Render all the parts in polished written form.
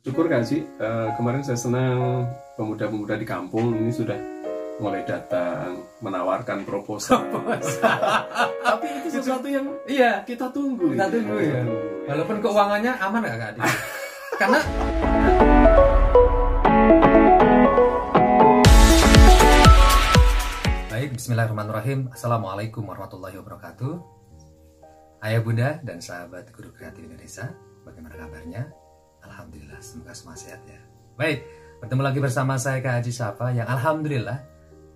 Syukur Kak Haji, kemarin saya senang pemuda-pemuda di kampung ini sudah mulai datang menawarkan proposal. Tapi itu sesuatu yang iya kita tunggu. Kita tunggu ya. Walaupun keuangannya aman nggak Kak Adi? Karena baik, bismillahirrahmanirrahim. Assalamualaikum warahmatullahi wabarakatuh. Ayah bunda dan sahabat Guru Kreatif Indonesia, bagaimana kabarnya? Alhamdulillah, semoga semua sehat ya. Baik, bertemu lagi bersama saya Kak Haji Syafa yang alhamdulillah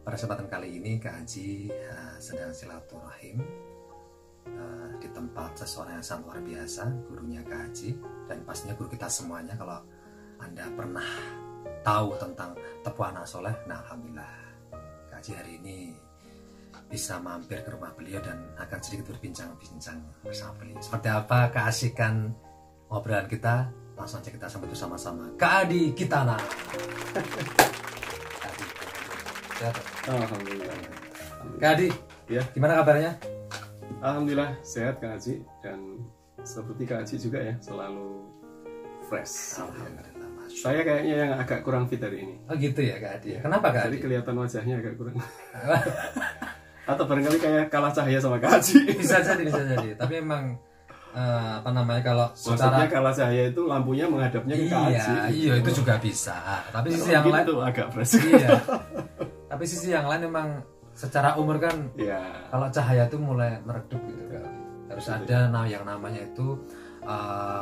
pada kesempatan kali ini Kak Haji sedang silaturahim di tempat seseorang yang sangat luar biasa, gurunya Kak Haji, dan pastinya guru kita semuanya. Kalau Anda pernah tahu tentang Tepuh Anak Soleh, nah alhamdulillah Kak Haji hari ini bisa mampir ke rumah beliau dan akan sedikit berbincang-bincang bersama beliau. Seperti apa keasikan obrolan kita? Langsung aja kita sambut sama-sama. Kak Adi Kitana. Sehat? Alhamdulillah. Kak Adi, Ya, gimana kabarnya? alhamdulillah sehat Kak Haji, dan seperti Kak Haji juga ya, selalu fresh. Alhamdulillah, Mas. Saya kayaknya yang agak kurang fit hari ini. Oh gitu ya Kak Adi. Kenapa Kak Jadi Adi? kelihatan wajahnya agak kurang. Atau barangkali kayak kalah cahaya sama Kak Haji. Bisa jadi. Tapi emang apa namanya, kalau Maksudnya secara kalah cahaya itu lampunya menghadapnya ke Kak Haji. iya itu juga bisa. Tapi sisi Kalau yang lain itu agak fresh. iya. Tapi sisi yang lain emang secara umur kan Ya, kalau cahaya itu mulai meredup gitu kan. Harus ada yang namanya itu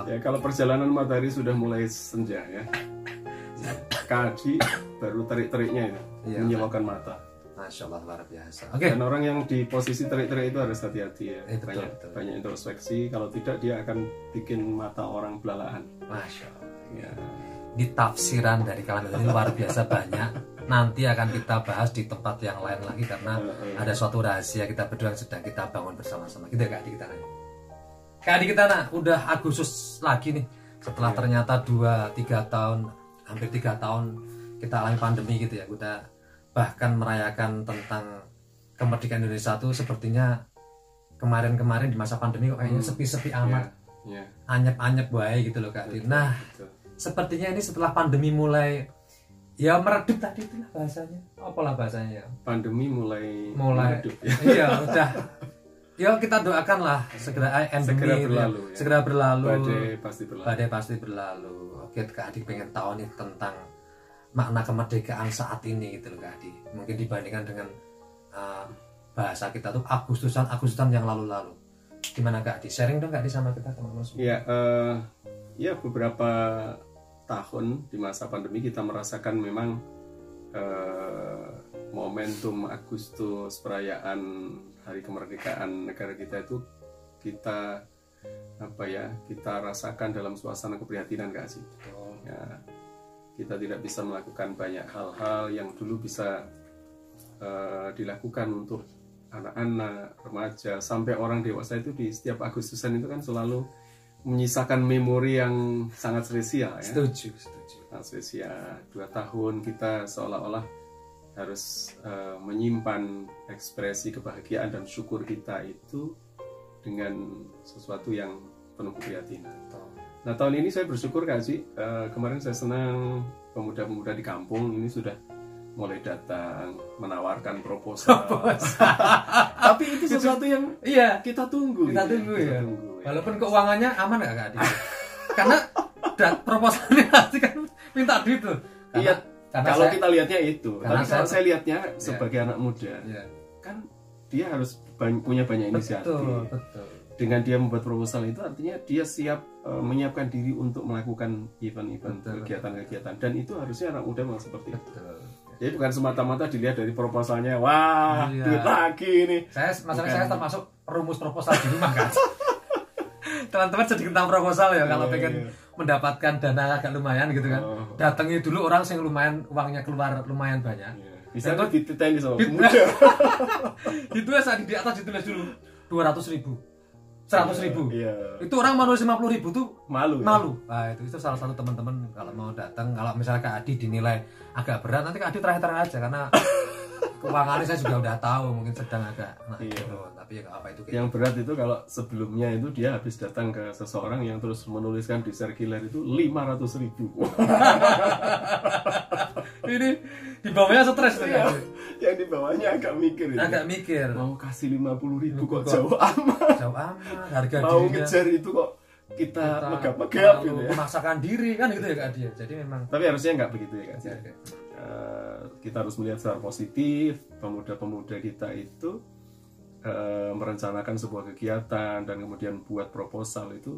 ya kalau perjalanan matahari sudah mulai senja ya. Kak Haji baru terik-teriknya itu, Iya. menyilaukan mata. Masya Allah, luar biasa. Oke. Dan orang yang di posisi terik-terik itu harus hati-hati ya. Betul, betul. Banyak introspeksi. Kalau tidak dia akan bikin mata orang belalaan. Masya Allah. Ya. Di tafsiran dari kalimat ini luar biasa banyak. Nanti akan kita bahas di tempat yang lain lagi karena ada suatu rahasia kita berdua yang sedang kita bangun bersama-sama. Gitu ya Kak Adi Kitana. Kak Adi Kitana, udah Agustus lagi nih. Setelah ternyata 2-3 tahun, hampir 3 tahun kita alami pandemi gitu ya. Kita bahkan merayakan tentang kemerdekaan Indonesia tuh sepertinya kemarin-kemarin di masa pandemi kok kayaknya sepi-sepi amat. Ya. Anyep-anyep baik gitu loh Kak Adi. Nah, Betul. sepertinya ini setelah pandemi mulai ya meredup tadi, itulah bahasanya. Apalah bahasanya ya. Pandemi mulai meredup, ya. Iya udah. Ya kita doakanlah segera endemi Segera itu berlalu, ya. segera berlalu. Badai pasti berlalu. Badai pasti berlalu. Oke Kak Adi pengen tahu nih tentang makna kemerdekaan saat ini gitu loh Kak Adi. Mungkin dibandingkan dengan bahasa kita tuh Agustusan yang lalu-lalu. Gimana Kak Adi? Sharing dong Kak Adi sama kita teman-teman semua. Ya, ya beberapa tahun di masa pandemi kita merasakan memang momentum Agustus, perayaan Hari Kemerdekaan negara kita itu kita kita rasakan dalam suasana keprihatinan Kak Haji. Ya, kita tidak bisa melakukan banyak hal-hal yang dulu bisa dilakukan untuk anak-anak, remaja, sampai orang dewasa itu di setiap Agustusan itu kan selalu menyisakan memori yang sangat spesial ya. Setuju. Sangat spesial. 2 tahun kita seolah-olah harus menyimpan ekspresi kebahagiaan dan syukur kita itu dengan sesuatu yang penuh keprihatinan. Nah tahun ini saya bersyukur Kak Haji, kemarin saya senang pemuda-pemuda di kampung ini sudah mulai datang menawarkan proposal. Tapi itu sesuatu yang Iya, kita tunggu. kita gitu tunggu Kita ya. tunggu, ya. Walaupun keuangannya aman nggak Kak Adi? Karena proposalnya pasti kan minta duit tuh. Iya, kalau saya- kita lihatnya itu. Karena Tapi kalau saya- saya lihatnya sebagai anak muda, Iya. kan dia harus punya banyak inisiatif. Betul. Dengan dia membuat proposal itu artinya dia siap menyiapkan diri untuk melakukan event-event, Betul. kegiatan-kegiatan, dan itu harusnya anak muda memang seperti itu. Betul. Jadi bukan semata-mata dilihat dari proposalnya, wah Iya. duit lagi ini. Masalahnya saya termasuk rumus proposal di rumah kan. Teman-teman sedikit tentang proposal ya, kalau Iya, pengen iya. mendapatkan dana agak lumayan gitu kan. Oh. Datangi dulu orang yang lumayan uangnya keluar lumayan banyak. Bisa Itu- tuh dititeni sama Dit- pemuda. Itu ya saat di atas ditulis dulu 200.000, 100.000. Iya. Itu orang mau nulis 50.000 tuh Malu. Ya? malu. Nah, itu salah satu teman-teman kalau mau datang, kalau misalnya Kak Adi dinilai agak berat, nanti Kak Adi terakhir aja karena keuangannya saya juga udah tahu, mungkin sedang agak Iya. turun, tapi ya nggak apa itu kayak Yang berat itu kalau sebelumnya itu dia habis datang ke seseorang yang terus menuliskan di sirkuler itu 500.000. ini di bawahnya stres tuh Iya. ya. Yang di bawahnya agak mikir itu. Agak mikir. Mau kasih 50.000 kok Kok jauh amat. Jauh amat harga Mau dirinya. ngejar itu kok kita megap-megap terlalu gitu ya. memaksakan diri kan gitu ya Kak dia. Jadi memang Tapi harusnya nggak begitu ya Kak. ya, ya. Kita harus melihat secara positif pemuda-pemuda kita itu merencanakan sebuah kegiatan dan kemudian buat proposal itu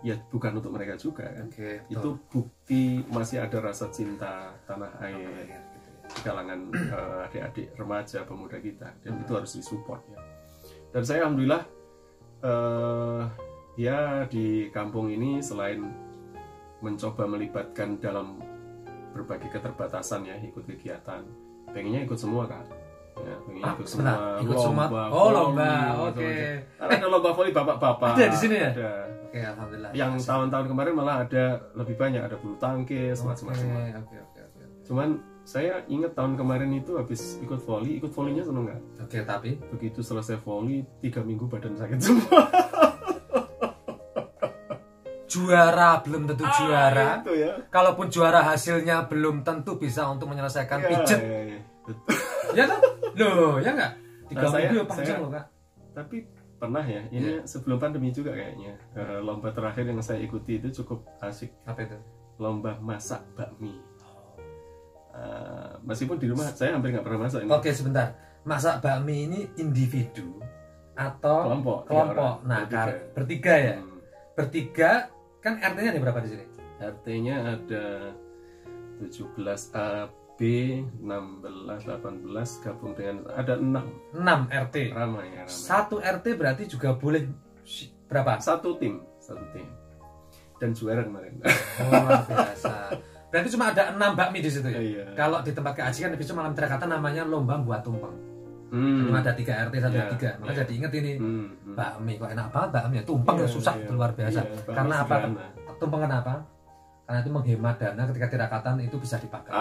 ya bukan untuk mereka juga kan. Oke, betul. Itu bukti masih ada rasa cinta tanah air di kalangan adik-adik remaja pemuda kita, dan itu harus disupport ya. Dan saya alhamdulillah ya di kampung ini selain mencoba melibatkan dalam berbagai keterbatasan ya ikut kegiatan, pengennya ikut semua kan ya, pengennya ikut sebentar, semua ikut semua. Oh, lomba, oke. Karena ada lomba voli bapak-bapak Ada di sini ya? ada. Oke, alhamdulillah. Yang tahun-tahun kemarin malah ada lebih banyak, ada bulu tangkis macam-macam. Oke. Cuman saya ingat tahun kemarin itu habis ikut volinya seneng nggak? Oke, tapi Begitu selesai voli 3 minggu badan sakit semua. juara belum tentu juara. Itu ya. Kalaupun juara hasilnya belum tentu bisa untuk menyelesaikan pijet. Ya. Ya kan? Loh, ya enggak? 3 Nah, minggu ya panjang loh, Kak. Tapi pernah ya, ini sebelum pandemi juga kayaknya. Lomba terakhir yang saya ikuti itu cukup asik. Apa itu? Lomba masak bakmi. Meskipun di rumah saya hampir nggak pernah masak ini. Oke, sebentar. Masak bakmi ini individu atau Kelompok. kelompok? Nah, bertiga ya. Bertiga kan RT-nya ada berapa di sini? RT-nya ada 17 AB, 16, 18 gabung dengan ada 6. 6 RT. Ramai. Satu RT berarti juga boleh berapa? Satu tim. Dan juara kemarin. Oh, luar biasa. Berarti cuma ada 6 bakmi di situ ya? Iya. Kalau di tempat keaji kan bisa malam terakhir namanya lomba buat tumpeng. Cuma ada 3 RT, 1 3. Maka jadi inget ini bakmi kok enak banget bakmi ya. Tumpeng ya susah luar biasa. Karena apa? Tumpeng kenapa? Karena itu menghemat dana ketika tirakatan itu bisa dipakai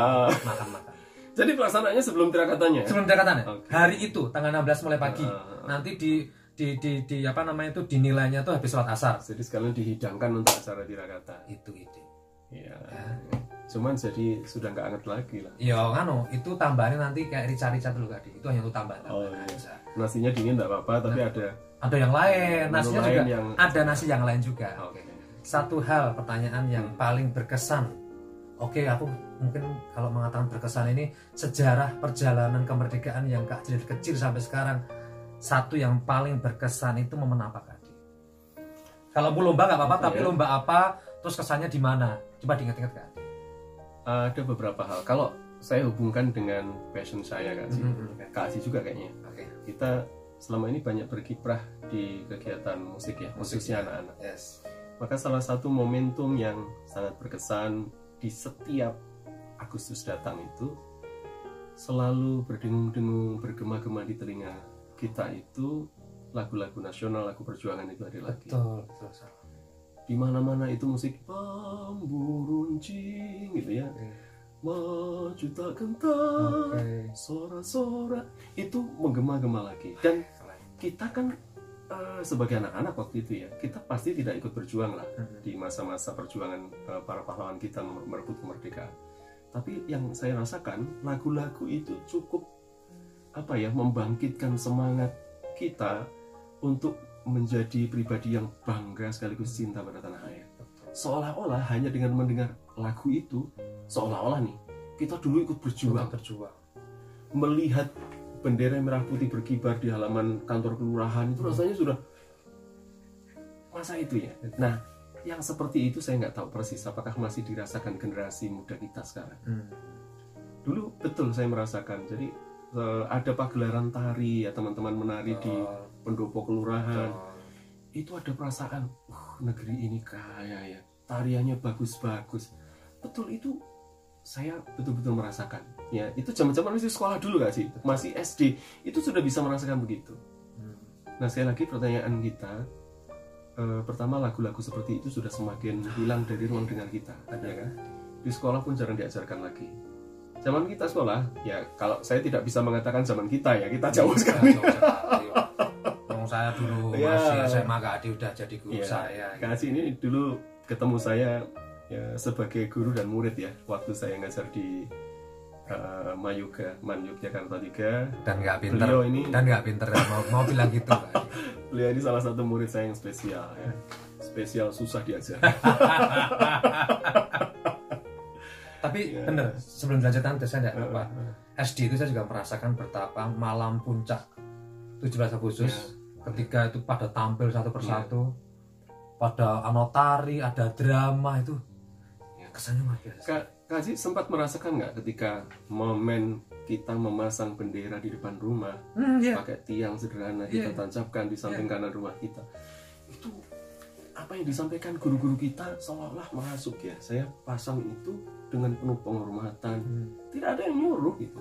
makan-makan. Jadi pelaksanaannya sebelum tirakatannya? Sebelum tirakatan ya? Okay. Hari itu tanggal 16 mulai pagi. Nanti di apa namanya itu dinilainya tuh habis sholat asar. Jadi sekalian dihidangkan untuk acara tirakatan. Itu ide. Iya. Cuman jadi sudah nggak anget lagi lah. Iya, ngano, itu tambahannya nanti kayak rica-rica dulu tadi. Itu hanya untuk tambahan. Oh iya. Nasinya dingin nggak apa-apa, tapi ada yang lain. Nasinya juga yang... ada nasi yang lain juga. Okay. Satu hal pertanyaan yang paling berkesan. Oke, aku mungkin kalau mengatakan berkesan ini sejarah perjalanan kemerdekaan yang dari kecil sampai sekarang. Satu yang paling berkesan itu momen apa, Kak? Kalau mau lomba nggak apa-apa, tapi lomba apa, terus kesannya di mana? Coba diingat-ingat, Kak. Ada beberapa hal. Kalau saya hubungkan dengan passion saya, Kak Aji juga kayaknya. Okay. Kita selama ini banyak berkiprah di kegiatan musik ya, khususnya anak-anak. Yes. Maka salah satu momentum yang sangat berkesan di setiap Agustus datang itu selalu berdengung-dengung, bergema-gema di telinga kita itu lagu-lagu nasional, lagu perjuangan itu ada lagi. Betul. Di mana-mana itu musik bambu runcing gitu ya. Maju tak gentar, sora-sora itu menggema-gema lagi. Dan kita kan sebagai anak-anak waktu itu ya, kita pasti tidak ikut berjuang lah di masa-masa perjuangan para pahlawan kita merebut kemerdekaan. Tapi yang saya rasakan lagu-lagu itu cukup membangkitkan semangat kita untuk menjadi pribadi yang bangga sekaligus cinta pada tanah air. Seolah-olah hanya dengan mendengar lagu itu, seolah-olah nih kita dulu ikut berjuang. Melihat bendera merah putih berkibar di halaman kantor kelurahan itu rasanya sudah masa itu ya. Nah, yang seperti itu saya nggak tahu persis apakah masih dirasakan generasi muda kita sekarang. Dulu betul saya merasakan. Jadi ada pagelaran tari ya, teman-teman menari di pendopo kelurahan. Itu ada perasaan, negeri ini kaya ya, tariannya bagus-bagus. Betul, itu saya betul-betul merasakan. Ya, itu zaman-zaman masih sekolah dulu gak sih? Masih SD, itu sudah bisa merasakan begitu. Nah, sekali lagi pertanyaan kita, pertama lagu-lagu seperti itu sudah semakin hilang dari ruang dengar kita, ya kan? Di sekolah pun jarang diajarkan lagi. Zaman kita sekolah, ya kalau saya tidak bisa mengatakan zaman kita ya, kita jauh sekali. Jauh sekali. Saya dulu ya, masih SMA, Kak Adi udah jadi guru ya, saya. Kak Adi ini dulu ketemu saya ya, sebagai guru dan murid ya, waktu saya ngajar di Mayuga, Man Yogyakarta 3. Dan nggak pinter. Dan nggak pinter mau bilang gitu. Kak. Beliau ini salah satu murid saya yang spesial ya, spesial susah diajar. Tapi bener, sebelum dilanjutkan saya tidak lupa. SD itu saya juga merasakan betapa malam puncak 17 Agustus ketika itu pada tampil satu persatu, pada anotari, ada drama itu, kesannya luar biasa. Kak Haji sempat merasakan nggak ketika momen kita memasang bendera di depan rumah, pakai tiang sederhana kita tancapkan di samping kanan rumah kita, itu apa yang disampaikan guru-guru kita seolah-olah merasuk ya, saya pasang itu dengan penuh penghormatan, tidak ada yang nyuruh gitu,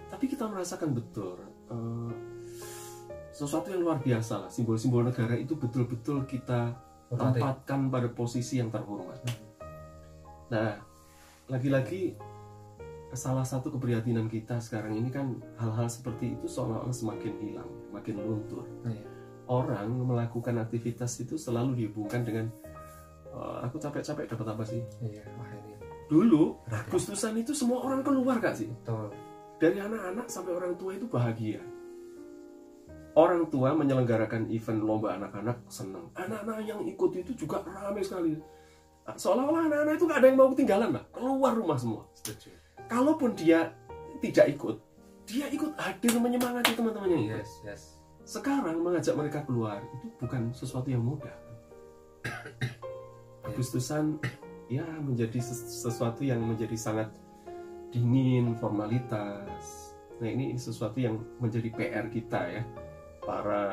tapi kita merasakan betul. Sesuatu yang luar biasa lah, simbol-simbol negara itu betul-betul kita tempatkan pada posisi yang terhormat. Nah, lagi-lagi salah satu keprihatinan kita sekarang ini kan hal-hal seperti itu seolah-olah semakin hilang, makin luntur. Orang melakukan aktivitas itu selalu dihubungkan dengan aku capek-capek dapat apa sih? Dulu Agustusan itu semua orang keluar Kak sih. Dari anak-anak sampai orang tua itu bahagia. Orang tua menyelenggarakan event lomba anak-anak senang. Anak-anak yang ikut itu juga ramai sekali. Seolah-olah anak-anak itu gak ada yang mau ketinggalan lah. Keluar rumah semua. Kalaupun dia tidak ikut, dia ikut hadir menyemangati teman-temannya. Sekarang mengajak mereka keluar itu bukan sesuatu yang mudah. Agustusan ya menjadi sesuatu yang menjadi sangat dingin, formalitas. Nah ini sesuatu yang menjadi PR kita ya, para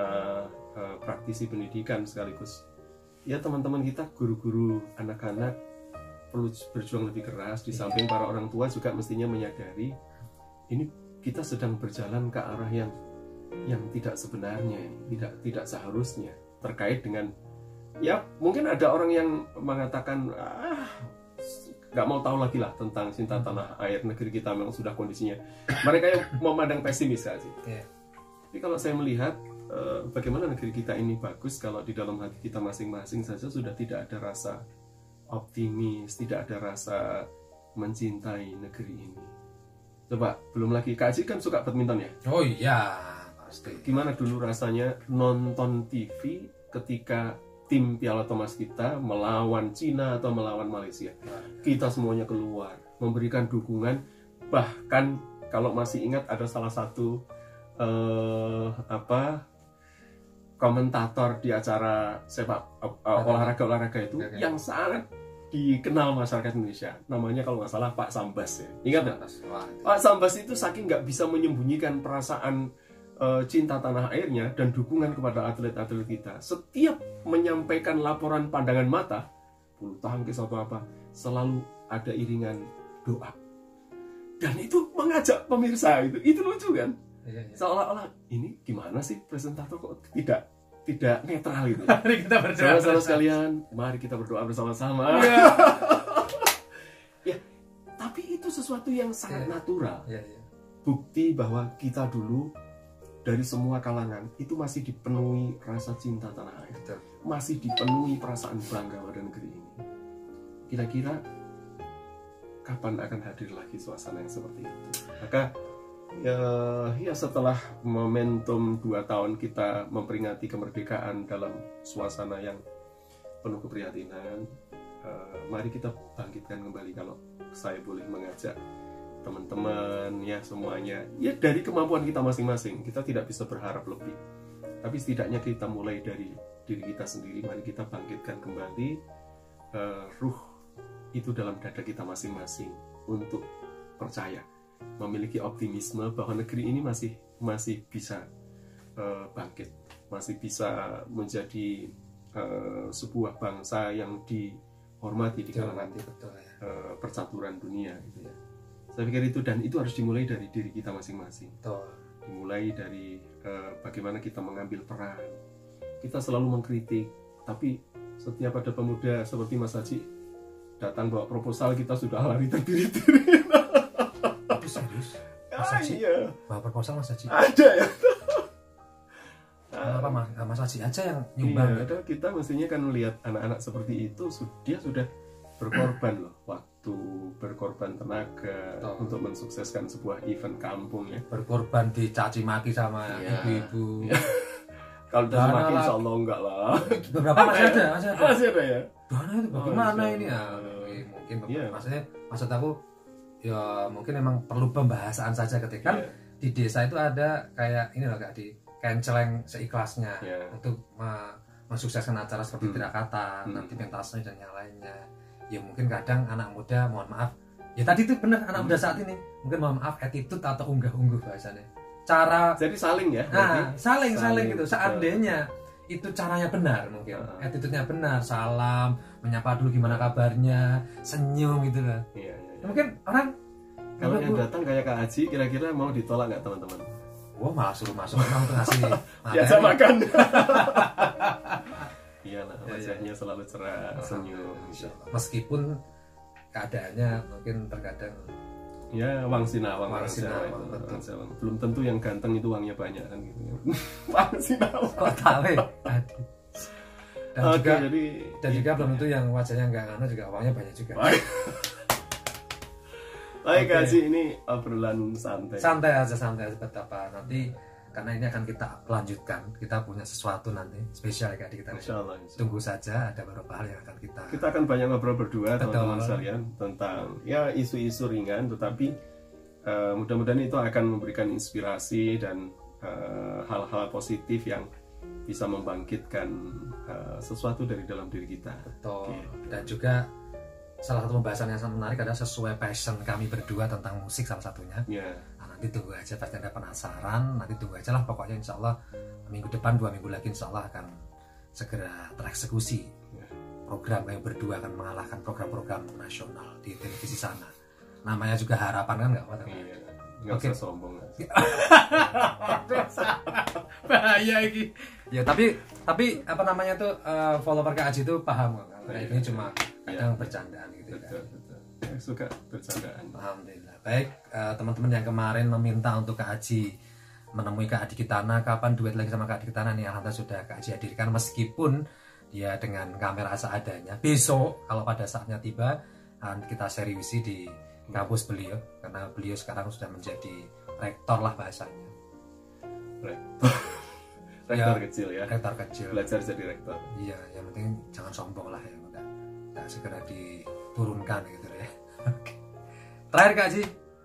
praktisi pendidikan sekaligus ya teman-teman kita, guru-guru anak-anak perlu berjuang lebih keras. Di samping para orang tua juga mestinya menyadari ini kita sedang berjalan ke arah yang tidak sebenarnya, tidak seharusnya, terkait dengan ya mungkin ada orang yang mengatakan nggak mau tahu lagi lah tentang cinta tanah air negeri kita, memang sudah kondisinya, mereka yang memandang pesimis aja. Tapi kalau saya melihat bagaimana negeri kita ini bagus kalau di dalam hati kita masing-masing saja sudah tidak ada rasa optimis, tidak ada rasa mencintai negeri ini. Coba belum lagi Kak Haji kan suka badminton ya? Oh iya pasti. Gimana dulu rasanya nonton TV ketika tim Piala Thomas kita melawan Cina atau melawan Malaysia? Kita semuanya keluar memberikan dukungan. Bahkan kalau masih ingat ada salah satu komentator di acara sepak olahraga itu yang sangat dikenal masyarakat Indonesia, namanya kalau nggak salah Pak Sambas ya. Ingat nggak? Pak Sambas itu saking nggak bisa menyembunyikan perasaan cinta tanah airnya dan dukungan kepada atlet-atlet kita, setiap menyampaikan laporan pandangan mata, bulu tangkis atau apa, selalu ada iringan doa. Dan itu mengajak pemirsa, itu lucu kan? Seolah-olah ini gimana sih presentator kok tidak netral gitu. Mari kita berdoa. Saudara-saudara sekalian, mari kita berdoa bersama-sama. Ya, tapi itu sesuatu yang sangat natural. Bukti bahwa kita dulu dari semua kalangan itu masih dipenuhi rasa cinta tanah air, masih dipenuhi perasaan bangga pada negeri ini. Kira-kira kapan akan hadir lagi suasana yang seperti itu? Maka ya setelah momentum 2 tahun kita memperingati kemerdekaan dalam suasana yang penuh keprihatinan, mari kita bangkitkan kembali, kalau saya boleh mengajak teman-teman ya semuanya, ya dari kemampuan kita masing-masing. Kita tidak bisa berharap lebih, tapi setidaknya kita mulai dari diri kita sendiri. Mari kita bangkitkan kembali ruh itu dalam dada kita masing-masing untuk percaya, memiliki optimisme bahwa negeri ini masih bisa bangkit, masih bisa menjadi sebuah bangsa yang dihormati di kalangan percaturan dunia gitu ya. Saya pikir itu, dan itu harus dimulai dari diri kita masing-masing. Dimulai dari bagaimana kita mengambil peran. Kita selalu mengkritik, tapi setiap ada pemuda seperti Mas Haji datang bawa proposal, kita sudah lari terdiri-diri. Serius? Mas Haji? Iya. Bawa proposal Mas Haji? Ada ya. Kenapa Mas Haji aja yang nyumbang? Iya, kita mestinya kan melihat anak-anak seperti itu, dia sudah berkorban loh, waktu, berkorban tenaga untuk mensukseskan sebuah event kampung ya. Berkorban dicaci maki sama ibu-ibu. Ya. Kalau dicaci maki insya Allah enggak lah. Beberapa masih ada. Masih ada ya. Dana itu bagaimana ini ya? Mungkin maksudnya maksud aku ya mungkin memang perlu pembahasan saja ketika di desa itu ada kayak ini loh Kak, di kenceleng seikhlasnya untuk mensukseskan acara seperti tirakata, nanti pentasnya dan yang lainnya. Ya mungkin kadang anak muda, mohon maaf, ya tadi itu benar anak muda saat ini mungkin mohon maaf attitude atau unggah-ungguh bahasanya. Cara jadi saling ya. Nah, saling gitu. Seandainya itu caranya benar mungkin, attitude-nya benar, salam, menyapa dulu gimana kabarnya, senyum gitu lah. Iya. Mungkin orang kalau yang datang kayak Kak Haji kira-kira mau ditolak nggak teman-teman? Wah malah suruh masuk memang untuk ngasih biasa makan. Iya lah, wajahnya selalu cerah, senyum. Meskipun keadaannya mungkin terkadang ya wang sinawang, belum tentu yang ganteng itu uangnya banyak kan gitu. Wang sinawang. Kok tahu ya? Dan juga belum tentu yang wajahnya enggak ngana juga uangnya banyak juga. Baik Haji, ini obrolan santai aja betapa nanti karena ini akan kita lanjutkan, kita punya sesuatu nanti spesial ya kita. Insyaallah. Tunggu saja ada beberapa hal yang akan kita akan banyak ngobrol berdua teman-teman sekalian tentang ya isu-isu ringan, tetapi mudah-mudahan itu akan memberikan inspirasi dan hal-hal positif yang bisa membangkitkan sesuatu dari dalam diri kita. Betul. Dan juga salah satu pembahasan yang sangat menarik adalah sesuai passion kami berdua tentang musik salah satunya. Nanti tunggu aja, pasti ada penasaran, nanti tunggu aja lah pokoknya insya Allah minggu depan 2 minggu lagi insya Allah akan segera tereksekusi. Program kami berdua akan mengalahkan program-program nasional di televisi sana. Namanya juga harapan kan nggak apa-apa. Nggak usah sombong. Bahaya ini. Ya tapi apa namanya tuh follower Kak Haji itu paham kok. Ini cuma kadang bercandaan gitu. Betul. Suka bercandaan. Alhamdulillah. Baik, teman-teman yang kemarin meminta untuk Kak Haji menemui Kak Adi Kitana, kapan duet lagi sama Kak Adi Kitana nih, alhamdulillah sudah Kak Haji hadirkan meskipun dia dengan kamera seadanya. Besok kalau pada saatnya tiba kita seriusi di kampus beliau karena beliau sekarang sudah menjadi rektor lah bahasanya. Rektor kecil ya. Rektor kecil. Belajar jadi rektor. Iya, yang penting jangan sombong lah ya, udah segera diturunkan gitu ya. Terakhir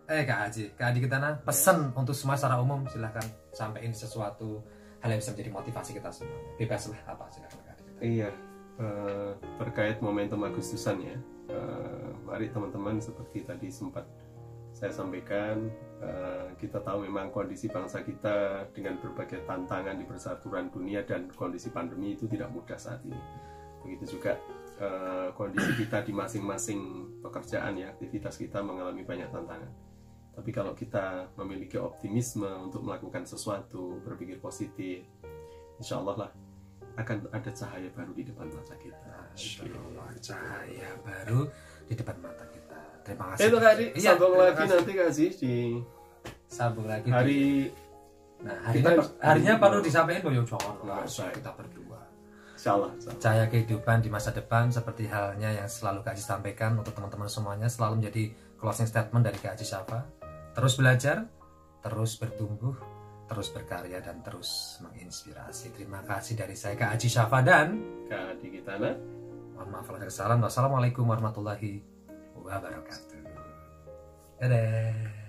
Kak Adi Kitana pesan untuk semua secara umum, silahkan sampaikan sesuatu hal yang bisa menjadi motivasi kita semua. Bebas lah apa silahkan Kak Adi Kitana. Iya, terkait momentum Agustusan ya, mari teman-teman seperti tadi sempat saya sampaikan, kita tahu memang kondisi bangsa kita dengan berbagai tantangan di persaturan dunia dan kondisi pandemi itu tidak mudah saat ini. Begitu juga kondisi kita di masing-masing pekerjaan ya, aktivitas kita mengalami banyak tantangan. Tapi kalau kita memiliki optimisme untuk melakukan sesuatu, berpikir positif, insya Allah lah akan ada cahaya baru di depan mata kita. Cahaya baru di depan mata kita. Terima kasih. Itu Kak Adi, sambung lagi nanti Kak Adi di sambung lagi hari. Nah harinya perlu disampaikan bahwa jangan langsung kita berdua. Insyaallah. Cahaya kehidupan di masa depan seperti halnya yang selalu Kak Haji sampaikan untuk teman-teman semuanya, selalu menjadi closing statement dari Kak Haji Syafa. Terus belajar, terus bertumbuh, terus berkarya dan terus menginspirasi. Terima kasih dari saya Kak Haji Syafa dan Kak Adi Kitana. Mohon maaf lahir batin. Wassalamualaikum warahmatullahi wabarakatuh. Dadah.